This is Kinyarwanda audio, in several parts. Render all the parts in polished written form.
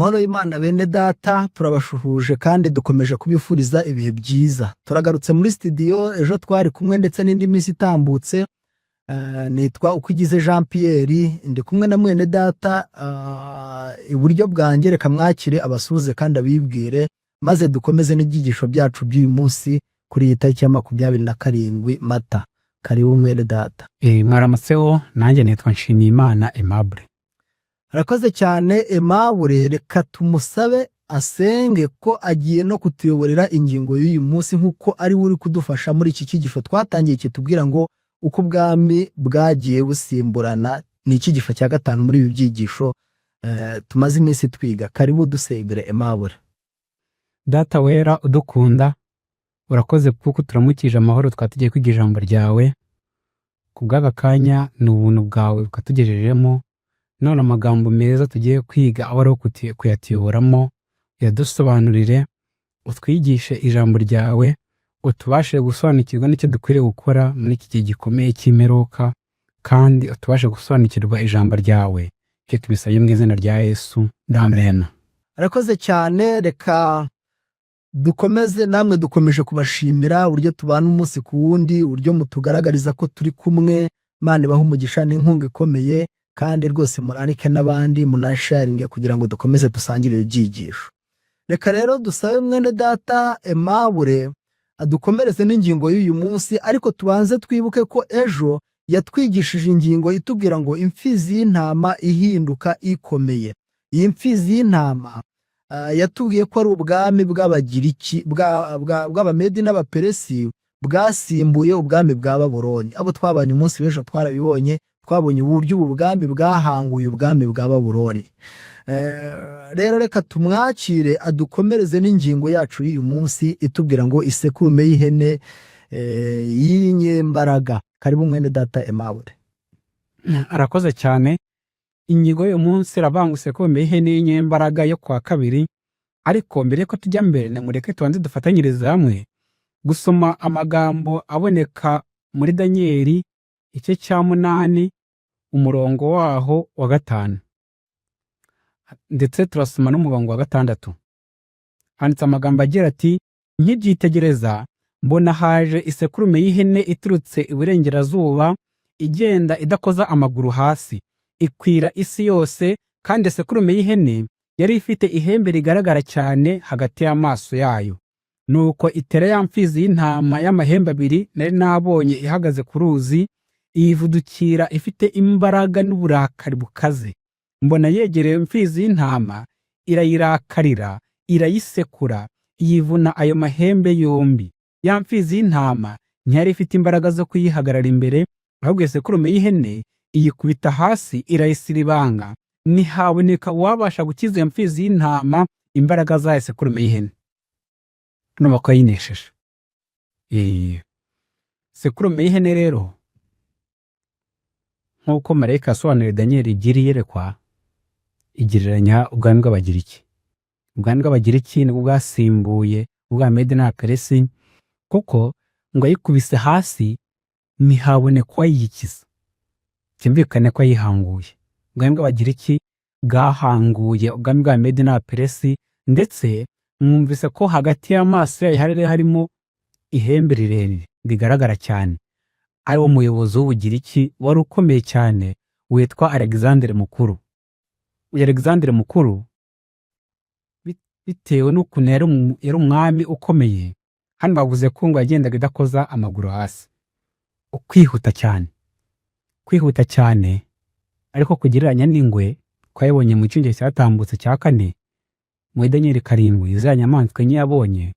Amahoro y'Imana bene data turabashuhuje kandi dukomeje kubifuriza ibihe byiza. Turagarutse muri studio ejo twari kumwe ndetse n'indi minsi itambutse. Nitwa Ukigize Jean Pierre, ndi kumwe na mwene data iburyo bwanjye, reka mwakire abasuhuze kandi abibwire maze dukomeze n'ibyigisho byacu by'uyu munsi kuri iyi tariki ya 27 Mata. Karibu mwene data. Mwaramatseho, nanjye nitwa Nshimiyimana Aimable. Arakoze cyane Aimable, reka tumusabe asenge ko agiye no kutuyoborera ingingo y'uyu munsi nk'uko ari uri kudufasha muri iki kigisho twatangiye kitubwira ngo uko ubwami bwagiye busimburana. Ni ikigisho cya 5 muri ibi byigisho tumaze iminsi twiga. Karibu dusengere Aimable. Data wera udukunda, urakoze kuko turamukije amahoro twatugiye kwiga ijambo ryawe. Kubw'aka kanya ni ubuntu bwawe bukatugejejemo, none amagambo meza tugiye kwiga aba ari kuyatiyoboramo. Yadusobanurire, utwigishe ijambo ryawe, utubashe gusobanukirwa n'icyo dukwiriye gukora muri iki gihe gikomeye cy'imperuka, kandi utubashe gusobanukirwa ijambo ryawe. Icyo tubisabye mu izina rya Yesu, amen. Arakoze cyane, reka dukomeze. Namwe dukomeje kubashimira uburyo tubana umunsi ku wundi, uburyo mutugaragariza ko turi kumwe. Imana ibahe umugisha n'inkunga ikomeye, kandi rwose muranike n'abandi munasharinge kugira ngo dukomeze dusangire ibyigisho. Reka rero dusabe mwene data Aimable adukomereze n'ingingo y'uyu munsi, ariko tubanze twibuke ko ejo yatwigishije ingingo itubwira ngo imfizi y'intama ihinduka ikomeye. Iyi mfizi y'intama yatubwiye ko ari ubwami bw'Abagiriki bw'Abamedi n'Abaperesi bwasimbuye ubwami bwa Babuloni. Abo twabanye umunsi w'ejo twarabibonye, twabonye uburyo ubu bwami bwahanguye ubwami bwa Babuloni. Rero reka tumwakire adukomereze n'ingingo yacu y'uyu munsi itubwira ngo isekurume y'ihene y'inyembaraga. Karibu mwene data Aimable. Arakoze cyane. Ingingo y'uyu munsi iravuga isekurume y'ihene y'inyembaraga yo kwa kabiri. Ariko mbere ko tujya mbere, namureke tubanze dufatanyirize hamwe gusoma amagambo aboneka muri Danieli igice cya 8 umurongo waho wa 5, ndetse turasoma n'umurongo wa 6. Handitse amagambo agira ati: nkibyitegereza mbona haje isekurume y'ihene iturutse iburengerazuba, igenda idakoza amaguru hasi, ikwira isi yose, kandi isekurume y'ihene yari ifite ihembe rigaragara cyane hagati y'amaso yayo. Nuko itera ya mfizi y'intama y'amahembe abiri nari nabonye ihagaze ku ruzi, iyivudukira ifite imbaraga n'uburakari bukaze. Mbona yegereye mfizi y'intama, irayirakarira, irayisekura, yivuna ayo mahembe yombi. Ya mfizi y'intama ntiyari ifite imbaraga zo kuyihagarara imbere, ahubwo isekurume y'ihene iyikubita hasi, irayisiribanga. Ntihaboneka uwabasha gukiza iyo mfizi y'intama imbaraga za isekurume y'ihene. Numa ko yinesheje. Sekurume y'ihene rero, nk'uko marayika asobanurira Daniel igira iyerekwa, igereranya ubwami bw'Abagiriki. Ubwami bw'Abagiriki nibwo bwasimbuye ubw'Abamedi n'Abaperesi, kuko ngo ayikubise hasi ntihaboneka uwayikiza. Byumvikane ko ayihanguye. Ubwami bw'Abagiriki bwahanguye ubwami bw'Abamedi n'Abaperesi, ndetse mwumvise ko hagati y'amaso yayo harimo ihembe rirerire rigaragara cyane. Ari wo muyobozi w'Ubugiriki wari ukomeye cyane, witwa Alexandre Mukuru. Uyu Alexandre Mukuru, bitewe n'ukuntu yari umwami ukomeye, hano bavuze ko ngo yagendaga idakoza amaguru hasi. Kwihuta cyane, ariko kugereranya n'ingwe twayibonye mu cyunge cyatambutse cya 4 muri Daniel 7, iza nyamaswa nyabonye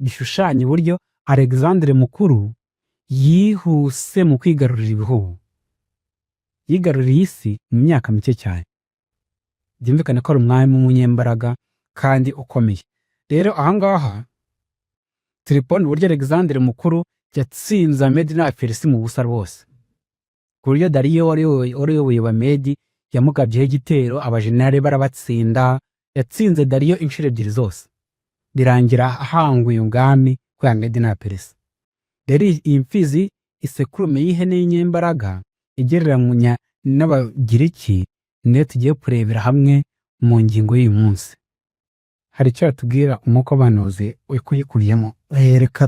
gishushanya uburyo Alexandre Mukuru yihuse mu kwigarurira ibihugu. Yigaruriye isi mu myaka mike cyane. Byumvikane ko ari umwami w'umunyembaraga kandi ukomeye. Rero ahangaha turipona uburyo Alexandre Mukuru yatsinze Abamedi n'Abaperesi mu busa rwose, ku buryo Dariyo wari uyoboye Abamedi yamugabyeho igitero, abajenerali barabatsinda. Yatsinze Dariyo inshuro 2 zose, birangira ahanguye ubwami bw'Abamedi n'Abaperesi. Rero iyi mfizi isekurume y'ihene y'inyembaraga igereranya n'Abagiriki niyo tugiye kurebera hamwe mu ngingo y'uyu munsi hari icyo yatubwira umwuka w'ubuhanuzi uri kuyikuriyemo. Reka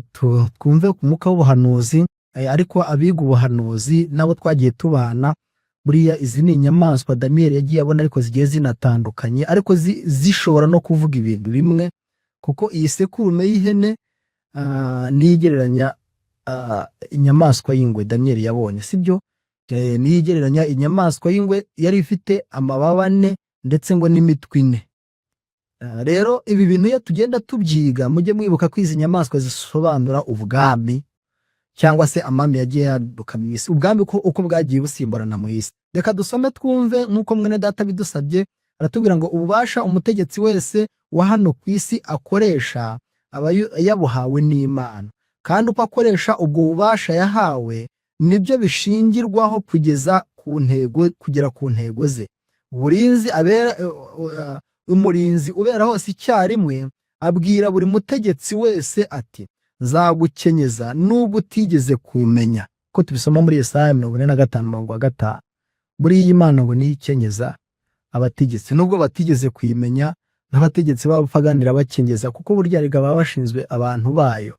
twumve ku mwuka w'ubuhanuzi, ariko abiga ubuhanuzi nabo twagiye tubana, buriya izi ni inyamaswa Daniyeli yagiye abona ariko zigiye zinatandukanye, ariko zishobora no kuvuga ibintu bimwe, kuko iyi sekurume y'ihene niyigereranya inyamaswa y'ingwe Daniyeli yabonye, sibyo? Niyigereranya inyamaswa y'ingwe yari ifite amababa ane ndetse ngo n'imitwe ine. Rero ibi bintu iyo tugenda tubyiga, mujye mwibuka ko izi nyamaswa zisobanura ubwami cyangwa se amami yagiye yaduka mu isi, ubwami uko bwagiye busimburana mu isi. Reka dusome twumve nk'uko mwene data bidusabye. Aratubwira ngo ububasha umutegetsi wese wa hano ku isi akoresha aba yabuhawe n'Imana, kandi uko akoresha ubwo bubasha yahawe nibyo bishingirwaho kugera ku ntego ze. Umurinzi ubera hose icyarimwe abwira buri mutegetsi wese ati nzagukenyeza nubwo utigeze kumenya, ko tubisoma muri Yesaya 45:5. Buriya Imana ngo niyikenyeza abategetsi nubwo batigeze kuyimenya, n'abategetsi b'abapfaganira bakenyeza, kuko burya riga baba bashinzwe abantu bayo.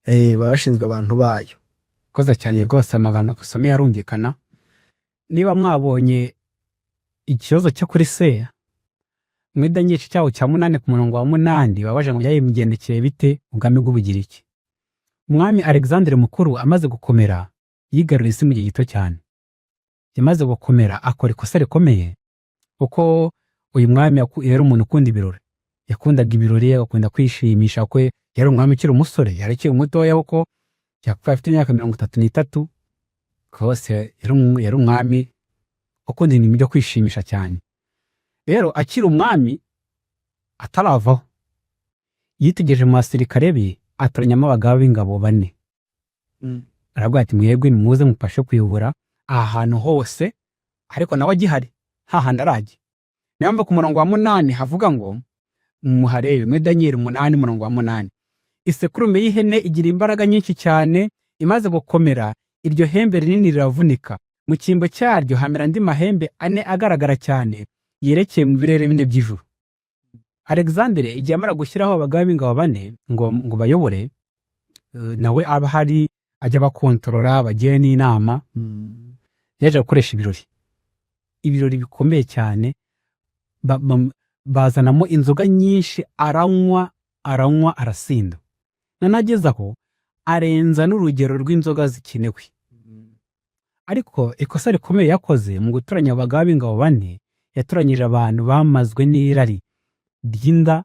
Baba bashinzwe abantu bayo. Koza cyane rwose, amagambo kusomeye arumvikana. Niba mwabonye ikibazo cyo kuri Seya muri Daniyeli cyawo cya 8 ku murongo wa 8, babaje ngo byayimugendekeye bite ubwami bw'Ubugiriki. Umwami Alexandre Mukuru amaze gukomera yigarurira isi mu gihe gito cyane. Yamaze gukomera akora ikosa rikomeye, kuko uyu mwami yari umuntu ukunda ibirori. Yakundaga ibirori, akunda kwishimisha, kwe yari umwami ukiri umusore, yari akiri mutoya, kuko yakwa afite imyaka 33. Kose yari umwami ukunda ibintu byo kwishimisha cyane. Rero akiri umwami ataravaho, yitegereje mu basirikare be atoranyamo abagabo b'ingabo 4. Arabwira ati mwebwe nimuze mufashe kuyobora aha hantu hose, ariko nawe agihari hahandi arajye. Niyo mpamvu ku murongo wa 8 havuga ngo muharebe muri Daniyeli 8 murongo wa 8, isekurume y'ihene igira imbaraga nyinshi cyane, imaze gukomera iryo hembe rinini riravunika, mu cyimbo cyaryo hamera andi mahembe 4 agaragara cyane yerekeye mu birere bine by'ijuru. Alexandre igihe amara gushyiraho abagabo b'ingabo 4 ngo bayobore, nawe aba hari ajya bakontorora, bagiye n'inama. Yaje gukoresha ibirori bikomeye cyane, bazanamo inzoga nyinshi, aranywa arasinda, nanageza aho arenza n'urugero rw'inzoga zikenewe. Ariko ikosa rikomeye yakoze mu gutoranya abagabo b'ingabo 4, yatoranyije abantu bamazwe n'irari ry'inda,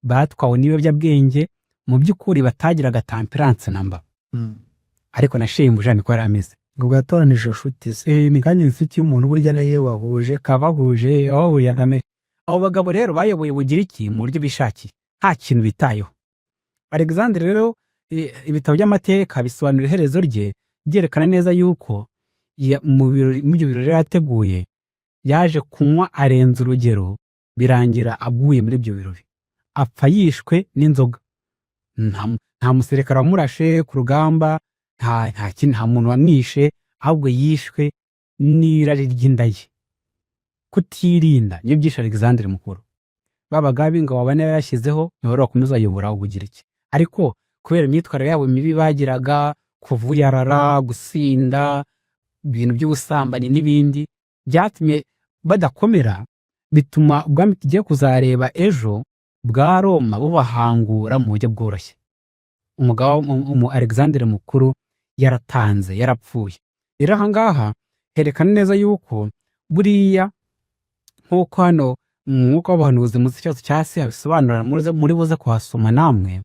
batwawe n'ibiyobyabwenge, mu by'ukuri batagiraga temperance namba. Ariko na shebuja niko yari ameze. Ngo yatoranije inshuti ze. Ni kandi inshuti y'umuntu burya nayo wahuje kabahuje aho yaname. Abo bagabo rero bayoboye Ubugiriki mu buryo bishakiye, nta kintu bitayeho. Alexandre rero ibitabo by'amateka bisobanura iherezo rye, byerekana neza yuko mu birori yateguye yaje kunywa arenza urugero, birangira aguye muri ibyo birori, apfa yishwe n'inzoga. Nta musirikare wamurashe ku rugamba, nta muntu wamwishe, ahubwo yishwe n'irari ry'inda ye. Kutirinda niyo byishe Alexandre Mukuru. Babaga b'ingabo 4 yashyizeho niho bakomeza ayobora Ubugiriki, ariko kubera imyitwarire yabo mibi bagiraga, kuvuyarara, gusinda, ibintu by'ubusambanyi n'ibindi, byatumye badakomera, bituma ubwami tugiye kuzareba ejo bwa Roma bubahangura mu buryo bworoshye. Umugabo Alexandre Mukuru yaratanze, yarapfuye. Rero aha ngaha herekana neza yuko buriya nk'uko hano umwuka w'abahanuzi mu kibazo cya Seya bisobanura muri buze kuhasoma namwe,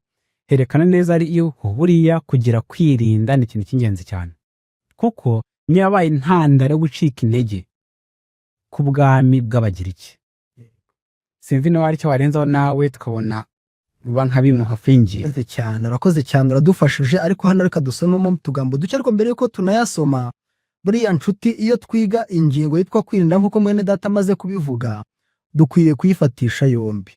herekana neza ari yuko buriya kugira kwirinda ni ikintu cy'ingenzi cyane, kuko niyo yabaye intandaro yo gucika intege ku bwami bw'Abagiriki. Sinzi nawe aricyo warenzaho nawe tukabona ruba nka bimwe hafingiye. Urakoze cyane, uradufashije. Ariko hano reka dusomemo utugambo duke, ariko mbere yuko tunayasoma, buriya nshuti, iyo twiga ingingo yitwa kwirinda nk'uko mwene data amaze kubivuga, dukwiye kuyifatisha yombi.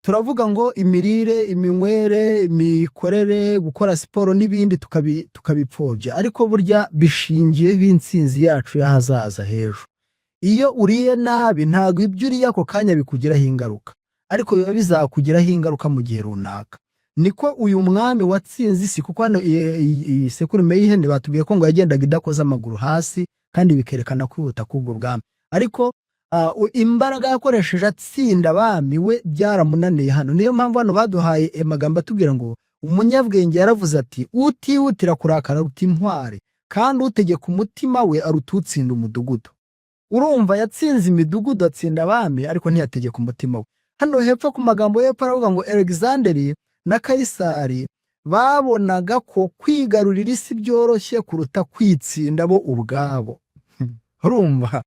Turavuga ngo imirire, iminywere, imikorere, gukora siporo n'ibindi tukabipfobya, ariko burya bishingiye b'intsinzi yacu y'ahazaza h'ejo. iyo uriye nabi ntabwo ibyo uriye ako kanya bikugiraho ingaruka, ariko biba bizakugiraho ingaruka mu gihe runaka. Niko uyu mwami watsinze isi, kuko hano iyi sekurume y'ihene batubwiye ko ngo yagendaga idakoze amaguru hasi, kandi bikerekana kwihuta k'ubwo bwami. Ariko imbaraga yakoresheje atsinda abami we byaramunaniye hano. Niyo mpamvu hano baduhaye amagambo atubwira ngo umunyabwenge yaravuze ati utihutira kurakara aruta intwari, kandi utegeka umutima we aruta utsinda umudugudu. Urumva yatsinze imidugudu atsinda abami, ariko ntiyategeka umutima we. Hano hepfo ku magambo hepfo aravuga ngo Alexanderi na Kayisari babonaga ko kwigarurira isi byoroshye kuruta kwitsinda bo ubwabo. Urumva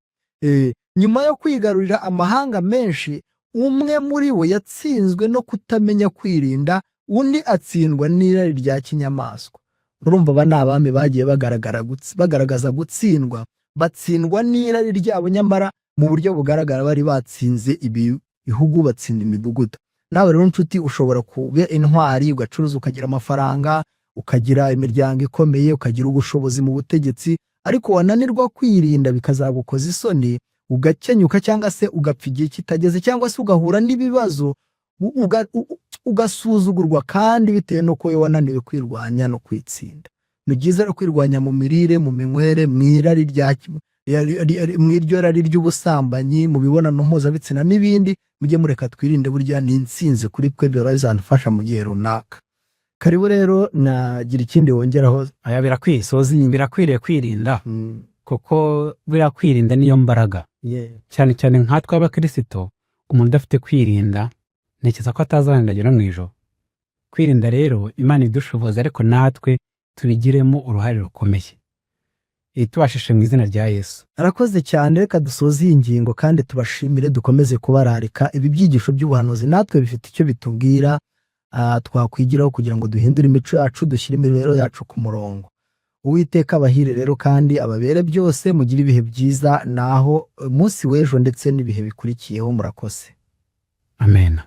nyuma yo kwigarurira amahanga menshi, umwe muri bo yatsinzwe no kutamenya kwirinda, undi atsindwa n'irari rya kinyamaswa. Urumva aba ni abami bagiye bagaragaza gutsindwa, batsindwa n'irari ryabo, nyamara mu buryo bugaragara bari batsinze ibihugu, batsinda imidugudu. Nawe rero nshuti, ushobora kuba intwari, ugacuruza ukagira amafaranga, ukagira imiryango ikomeye, ukagira ubushobozi mu butegetsi, ariko wananirwa kwirinda bikazagukoza isoni, ugakenyuka cyangwa se ugapfa igihe kitageze, cyangwa se ugahura n'ibibazo, ugasuzugurwa, kandi bitewe nuko we wananiwe kwirwanya no kwitsinda. Ni byiza rero kwirwanya mu mirire, mu minywere, mw'iryo rari ry'ubusambanyi, mu bibonano mpuzabitsina n'ibindi. Mujye mureka twirinde, burya ni intsinzi kuri twe, bizadufasha mu gihe runaka. Karibu rero, nagira ikindi wongeraho? Aya birakwiriye kwirinda, kuko birakwirinda niyo mbaraga. Cyane cyane nkatwe abakristo, umuntu udafite kwirinda ntekereza ko atazagera mu ijoro. Kwirinda rero Imana idushoboza, ariko natwe tubigiremo uruhare rukomeye. Tubashije mu izina rya Yesu. Arakoze cyane. Reka dusoze iyi ngingo kandi tubashimire, dukomeze kubararika. Ibi byigisho by'ubuhanuzi natwe bifite icyo bitubwira, twakwigiraho kugira ngo duhindure imico yacu, dushyire imibereho yacu ku murongo. Uwiteka abahire rero kandi ababere byose, mugire ibihe byiza naho umunsi w'ejo ndetse n'ibihe bikurikiyeho. Murakoze. Amen.